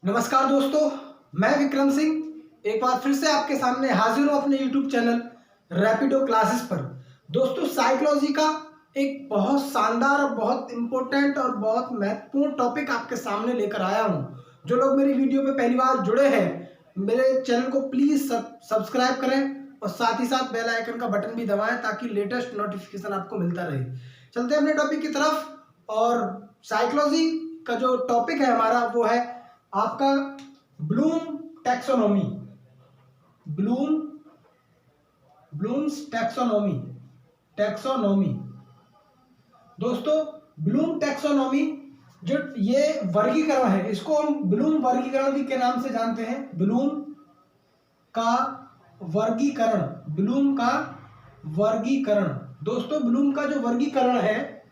नमस्कार दोस्तों, मैं विक्रम सिंह एक बार फिर से आपके सामने हाजिर हूँ अपने YouTube चैनल रैपिडो क्लासेस पर। दोस्तों, साइकोलॉजी का एक बहुत शानदार और बहुत इम्पोर्टेंट और बहुत महत्वपूर्ण टॉपिक आपके सामने लेकर आया हूँ। जो लोग मेरी वीडियो पे पहली बार जुड़े हैं, मेरे चैनल को प्लीज़ सब्सक्राइब करें और साथ ही साथ बेल आइकन का बटन भी दबाएं ताकि लेटेस्ट नोटिफिकेशन आपको मिलता रहे। चलते हैं अपने टॉपिक की तरफ। और साइकोलॉजी का जो टॉपिक है हमारा वो है आपका ब्लूम टैक्सोनॉमी। Bloom's taxonomy. दोस्तों, ब्लूम टैक्सोनॉमी जो ये वर्गीकरण है, इसको हम ब्लूम वर्गीकरण भी के नाम से जानते हैं। ब्लूम का वर्गीकरण। दोस्तों, ब्लूम का जो वर्गीकरण है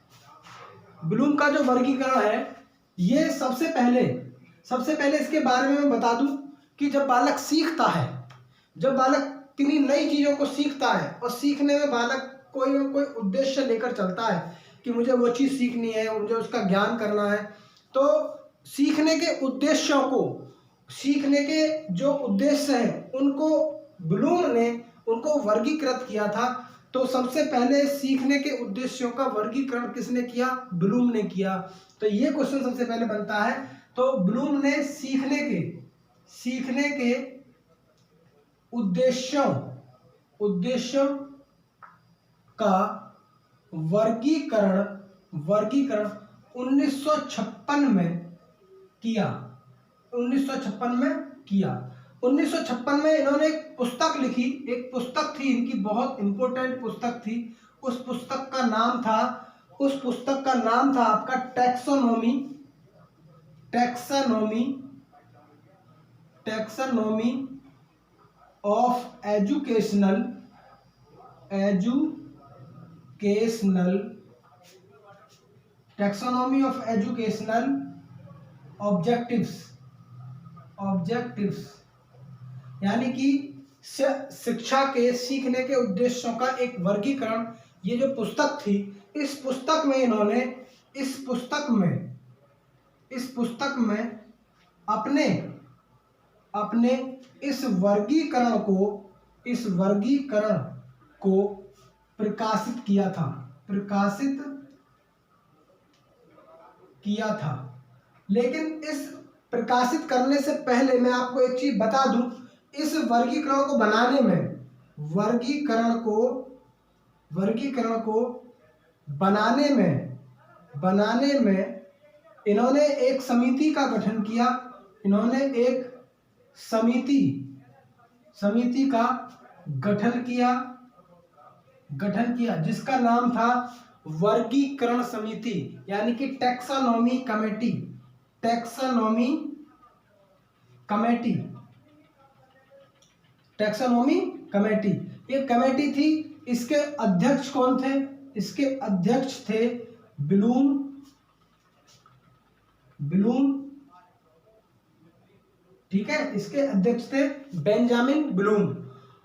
ये सबसे पहले इसके बारे में मैं बता दूं कि जब बालक सीखता है, जब बालक किन्हीं नई चीज़ों को सीखता है और सीखने में बालक कोई ना कोई उद्देश्य लेकर चलता है कि मुझे वो चीज़ सीखनी है, मुझे उसका ज्ञान करना है, तो सीखने के जो उद्देश्य हैं उनको ब्लूम ने उनको वर्गीकृत किया था। तो सबसे पहले सीखने के उद्देश्यों का वर्गीकरण किसने किया? ब्लूम ने किया। तो ये क्वेश्चन सबसे पहले बनता है। तो ब्लूम ने सीखने के उद्देश्यों का वर्गीकरण 1956 में किया। 1956 में इन्होंने एक पुस्तक लिखी। एक पुस्तक थी इनकी, बहुत इंपॉर्टेंट पुस्तक थी। उस पुस्तक का नाम था आपका टैक्सोनॉमी ऑफ एजुकेशनल ऑब्जेक्टिव्स, यानी कि शिक्षा के सीखने के उद्देश्यों का एक वर्गीकरण। ये जो पुस्तक थी, इस पुस्तक में अपने इस वर्गीकरण को प्रकाशित किया था। लेकिन इस प्रकाशित करने से पहले मैं आपको एक चीज बता दूं, इस वर्गीकरण को बनाने में इन्होंने एक समिति का गठन किया। इन्होंने एक समिति का गठन किया जिसका नाम था वर्गीकरण समिति, यानी कि टैक्सोनॉमी कमेटी। ये कमेटी थी। इसके अध्यक्ष कौन थे? इसके अध्यक्ष थे ब्लूम। ठीक है, इसके अध्यक्ष थे बेंजामिन ब्लूम।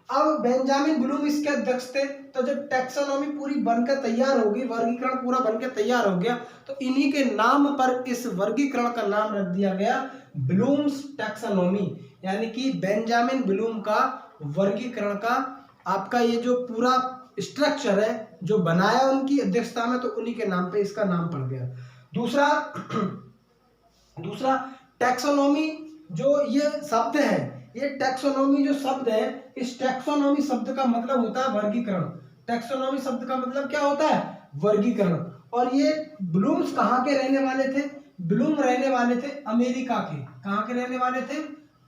अब बेंजामिन ब्लूम इसके अध्यक्ष थे। तो जब टैक्सोनॉमी पूरी बनकर तैयार होगी, वर्गीकरण पूरा बनकर तैयार हो गया, तो इन्हीं के नाम पर इस वर्गीकरण का नाम रख दिया गया ब्लूम्स टैक्सोनॉमी, यानी कि बेंजामिन ब्लूम का वर्गीकरण का आपका ये जो पूरा स्ट्रक्चर है जो बनाया उनकी अध्यक्षता में, तो उन्हीं के नाम पे इसका नाम पड़ गया। दूसरा टैक्सोनॉमी जो ये शब्द है, ये टैक्सोनॉमी जो शब्द है, इस टैक्सोनॉमी शब्द का मतलब होता है वर्गीकरण। टैक्सोनॉमी शब्द का मतलब क्या होता है? वर्गीकरण। और ये ब्लूम्स कहाँ के रहने वाले थे? ब्लूम रहने वाले थे अमेरिका के। कहाँ के रहने वाले थे?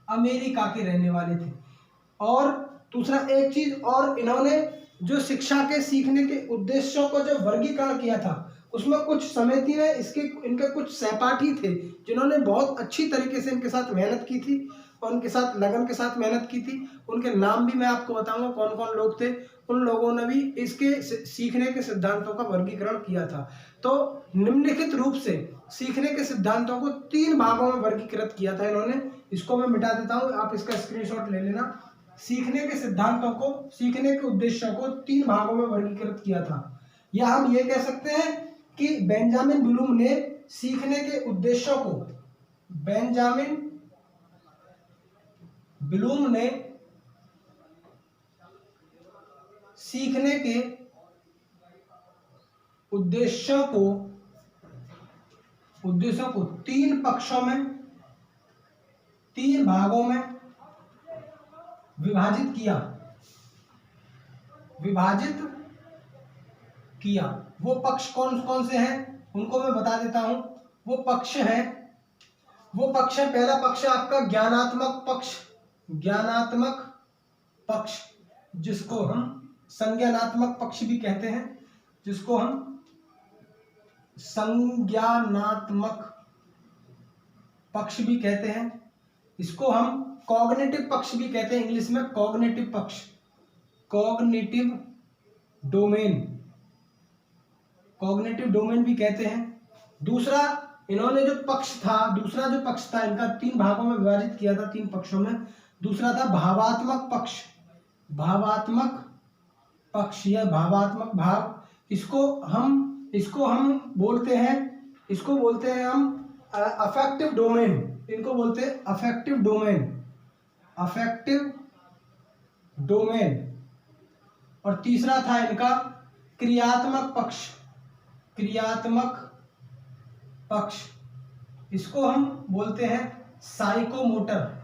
अमेरिका के रहने वाले थे। और दूसरा एक चीज और, इन्होंने जो शिक्षा के सीखने के उद्देश्यों को जो वर्गीकरण किया था, उसमें कुछ समिति में इनके कुछ सहपाठी थे जिन्होंने बहुत अच्छी तरीके से इनके साथ मेहनत की थी और उनके साथ लगन के साथ मेहनत की थी। उनके नाम भी मैं आपको बताऊंगा कौन कौन लोग थे। उन लोगों ने भी इसके सीखने के सिद्धांतों का वर्गीकरण किया था। तो निम्नलिखित रूप से सीखने के सिद्धांतों को 3 भागों में वर्गीकृत किया था इन्होंने। इसको मैं मिटा देता हूँ, आप इसका स्क्रीनशॉट ले लेना। सीखने के सिद्धांतों को, सीखने के उद्देश्यों को 3 भागों में वर्गीकृत किया था। या हम ये कह सकते हैं कि बेंजामिन ब्लूम ने सीखने के उद्देश्यों को, बेंजामिन ब्लूम ने सीखने के उद्देश्यों को तीन पक्षों में, तीन भागों में विभाजित किया। वो पक्ष कौन कौन से हैं उनको मैं बता देता हूं। वो पक्ष है, पहला पक्ष है आपका ज्ञानात्मक पक्ष, जिसको हम संज्ञानात्मक पक्ष भी कहते हैं, जिसको हम संज्ञानात्मक पक्ष भी कहते हैं। इसको हम कॉग्निटिव पक्ष भी कहते हैं, इंग्लिश में कॉग्निटिव पक्ष, कॉग्निटिव डोमेन भी कहते हैं। दूसरा इन्होंने जो दूसरा जो पक्ष था इनका तीन भागों में विभाजित किया था, तीन पक्षों में। दूसरा था भावात्मक पक्ष या भावात्मक भाव। इसको हम बोलते हैं हम अफेक्टिव डोमेन, इनको बोलते हैं अफेक्टिव डोमेन। और तीसरा था इनका क्रियात्मक पक्ष, इसको हम बोलते हैं साइकोमोटर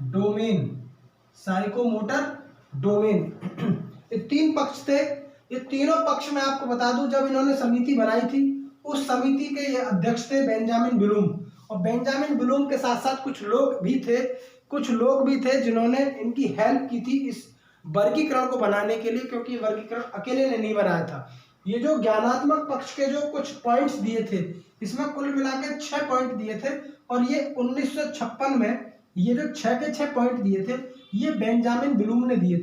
डोमेन। ये तीन पक्ष थे। ये तीनों पक्ष में आपको बता दूं, जब इन्होंने समिति बनाई थी उस समिति के ये अध्यक्ष थे बेंजामिन ब्लूम। और बेंजामिन ब्लूम के साथ साथ कुछ लोग भी थे जिन्होंने इनकी हेल्प की थी इस वर्गीकरण को बनाने के लिए, क्योंकि ये वर्गीकरण अकेले ने नहीं बनाया था। ये जो ज्ञानात्मक पक्ष के जो कुछ पॉइंट्स दिए थे, इसमें कुल मिलाकर 6 पॉइंट दिए थे। और ये 1956 में ये जो 6 के 6 पॉइंट दिए थे ये बेंजामिन ब्लूम ने दिए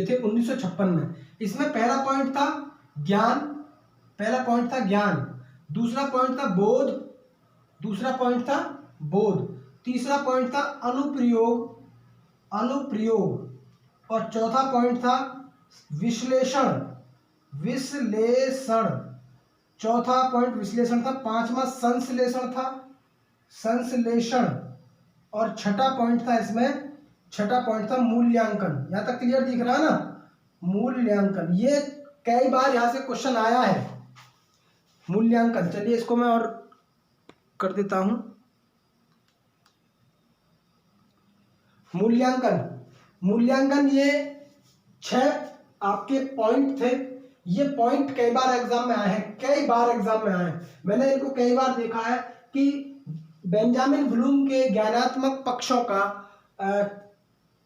थे, 1956 में। इसमें पहला पॉइंट था ज्ञान, दूसरा पॉइंट था बोध, तीसरा पॉइंट था अनुप्रयोग, और चौथा पॉइंट था विश्लेषण, चौथा पॉइंट विश्लेषण था। पांचवा संश्लेषण, और छठा पॉइंट था मूल्यांकन। यहां तक क्लियर दिख रहा है ना? मूल्यांकन, ये कई बार यहां से क्वेश्चन आया है, मूल्यांकन। चलिए इसको मैं और कर देता हूं। मूल्यांकन ये 6 आपके पॉइंट थे। ये पॉइंट कई बार एग्जाम में आए हैं, मैंने इनको कई बार देखा है कि बेंजामिन ब्लूम के ज्ञानात्मक पक्षों का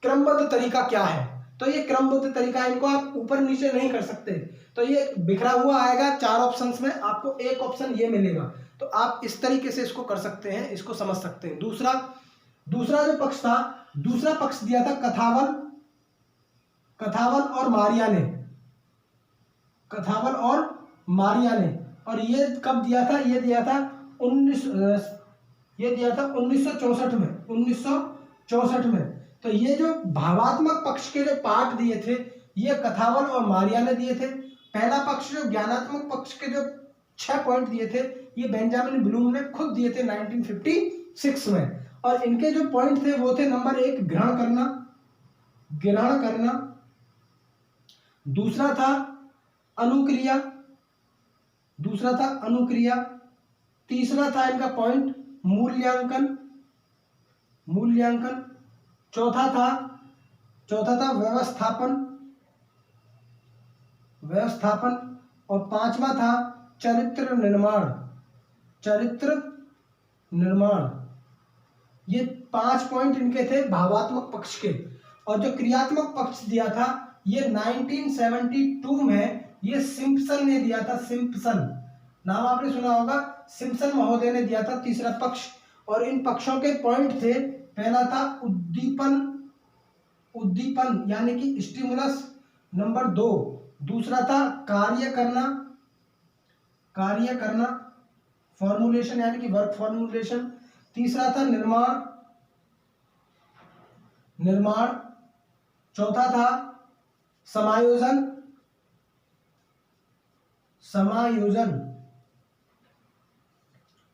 क्रमबद्ध तरीका क्या है। तो ये क्रमबद्ध तरीका, इनको आप ऊपर नीचे नहीं कर सकते, तो ये बिखरा हुआ आएगा 4 ऑप्शंस में, आपको एक ऑप्शन ये मिलेगा। तो आप इस तरीके से इसको कर सकते हैं, इसको समझ सकते हैं। दूसरा जो पक्ष था, दूसरा पक्ष दिया था कथावल और मारिया ने। और ये कब दिया था? ये दिया था 1964 में। तो ये जो भावात्मक पक्ष के जो पार्ट दिए थे ये कथावल और मारिया ने दिए थे। पहला पक्ष जो ज्ञानात्मक पक्ष के जो 6 पॉइंट दिए थे ये बेंजामिन ब्लूम ने खुद दिए थे 1956 में। और इनके जो पॉइंट थे वो थे, नंबर 1 ग्रहण करना, दूसरा था अनुक्रिया, तीसरा था इनका पॉइंट मूल्यांकन, चौथा था व्यवस्थापन, और पांचवा था चरित्र निर्माण। ये 5 पॉइंट इनके थे भावात्मक पक्ष के। और जो क्रियात्मक पक्ष दिया था ये 1972 में ये सिम्पसन ने दिया था। सिम्पसन नाम आपने सुना होगा, सिम्पसन महोदय ने दिया था तीसरा पक्ष। और इन पक्षों के पॉइंट थे, पहला था उद्दीपन यानी कि स्टिमुलस, नंबर 2 दूसरा था कार्य करना फॉर्मुलेशन यानी कि वर्क फॉर्मुलेशन, तीसरा था निर्माण, चौथा था समायोजन,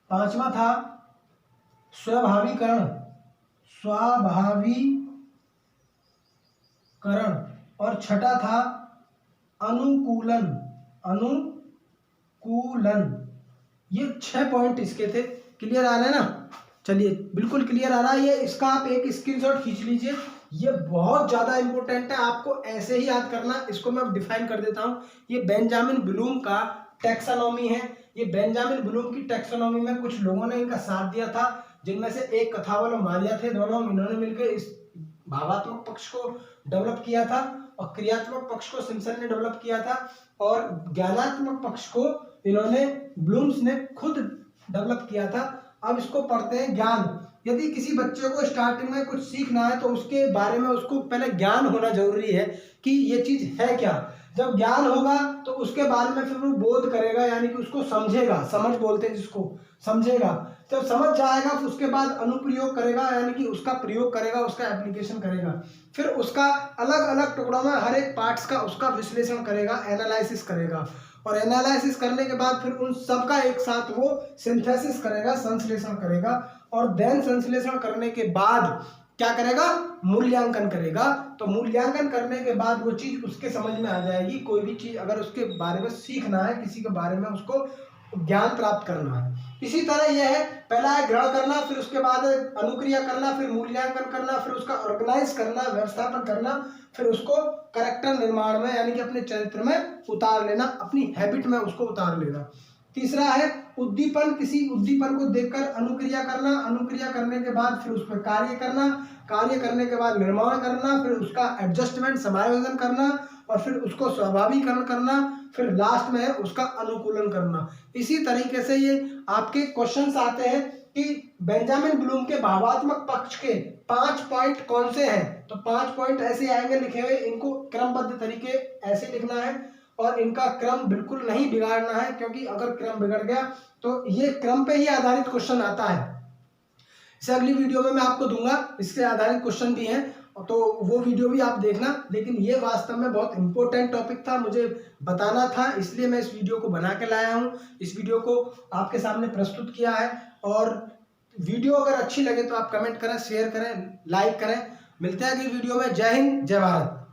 पांचवा था स्वाभाविकरण, स्वाभाविकरण, और छठा था अनुकूलन, अनुकूलन। ये 6 पॉइंट इसके थे। क्लियर आ रहा है ना? चलिए, बिल्कुल क्लियर आ रहा है। ये इसका आप एक स्क्रीनशॉट खींच लीजिए, ये बहुत ज्यादा इंपॉर्टेंट है, आपको ऐसे ही याद करना। इसको मैं डिफाइन कर देता हूं। ये बेंजामिन ब्लूम का टैक्सोनॉमी है। ये बेंजामिन ब्लूम की टैक्सोनॉमी में कुछ लोगों ने इनका साथ दिया था, जिनमें से एक कथावल और मारिया थे। दोनों इन्होंने मिलकर इस भावात्मक पक्ष को डेवलप किया था और क्रियात्मक पक्ष को सिम्पसन ने डेवलप किया था, और ज्ञानात्मक पक्ष को इन्होंने ब्लूम्स ने खुद डेवलप किया था। अब इसको पढ़ते हैं ज्ञान। यदि किसी बच्चे को स्टार्टिंग में कुछ सीखना है तो उसके बारे में उसको पहले ज्ञान होना जरूरी है कि ये चीज है क्या। जब ज्ञान होगा तो उसके बारे में फिर वो बोध करेगा, यानी कि उसको समझेगा, समझ बोलते हैं जिसको, समझेगा। जब समझ जाएगा फिर उसके बाद अनुप्रयोग करेगा, यानी कि उसका प्रयोग करेगा, उसका एप्लीकेशन करेगा। फिर उसका अलग अलग टुकड़ों में हर एक पार्ट्स का उसका विश्लेषण करेगा, एनालिसिस करेगा, और एनालिसिस करने के बाद फिर उन सब का एक साथ वो सिंथेसिस करेगा, संश्लेषण करेगा, और देन संश्लेषण करने के बाद क्या करेगा? मूल्यांकन करेगा। तो मूल्यांकन करने के बाद वो चीज उसके समझ में आ जाएगी। कोई भी चीज अगर उसके बारे में सीखना है, किसी के बारे में उसको ज्ञान प्राप्त करना है। इसी तरह यह है, पहला है ग्रहण करना, फिर उसके बाद अनुक्रिया करना, फिर मूल्यांकन करना, फिर उसका ऑर्गेनाइज करना, व्यवस्थापन करना, फिर उसको कैरेक्टर निर्माण में, यानी कि अपने चरित्र में उतार लेना, अपनी हैबिट में उसको उतार लेना। तीसरा है उद्दीपन, किसी उद्दीपन को देखकर अनुक्रिया करना, अनुक्रिया करने के बाद फिर उस पर कार्य करना, कार्य करने के बाद निर्माण करना, फिर उसका एडजस्टमेंट, समायोजन करना, और फिर उसको स्वाभाविकरण करना, फिर लास्ट में है उसका अनुकूलन करना। इसी तरीके से ये आपके क्वेश्चंस आते हैं कि बेंजामिन ब्लूम के भावात्मक पक्ष के 5 पॉइंट कौन से हैं। तो 5 पॉइंट ऐसे आएंगे लिखे हुए, इनको क्रमबद्ध तरीके ऐसे लिखना है, और इनका क्रम बिल्कुल नहीं बिगाड़ना है, क्योंकि अगर क्रम बिगड़ गया तो ये क्रम पे ही आधारित क्वेश्चन आता है। इसे अगली वीडियो में मैं आपको दूंगा, इससे आधारित क्वेश्चन भी हैं, तो वो वीडियो भी आप देखना। लेकिन ये वास्तव में बहुत इंपॉर्टेंट टॉपिक था, मुझे बताना था, इसलिए मैं इस वीडियो को बना के लाया हूँ, इस वीडियो को आपके सामने प्रस्तुत किया है। और वीडियो अगर अच्छी लगे तो आप कमेंट करें, शेयर करें, लाइक करें। मिलते हैं अगली वीडियो में। जय हिंद, जय भारत।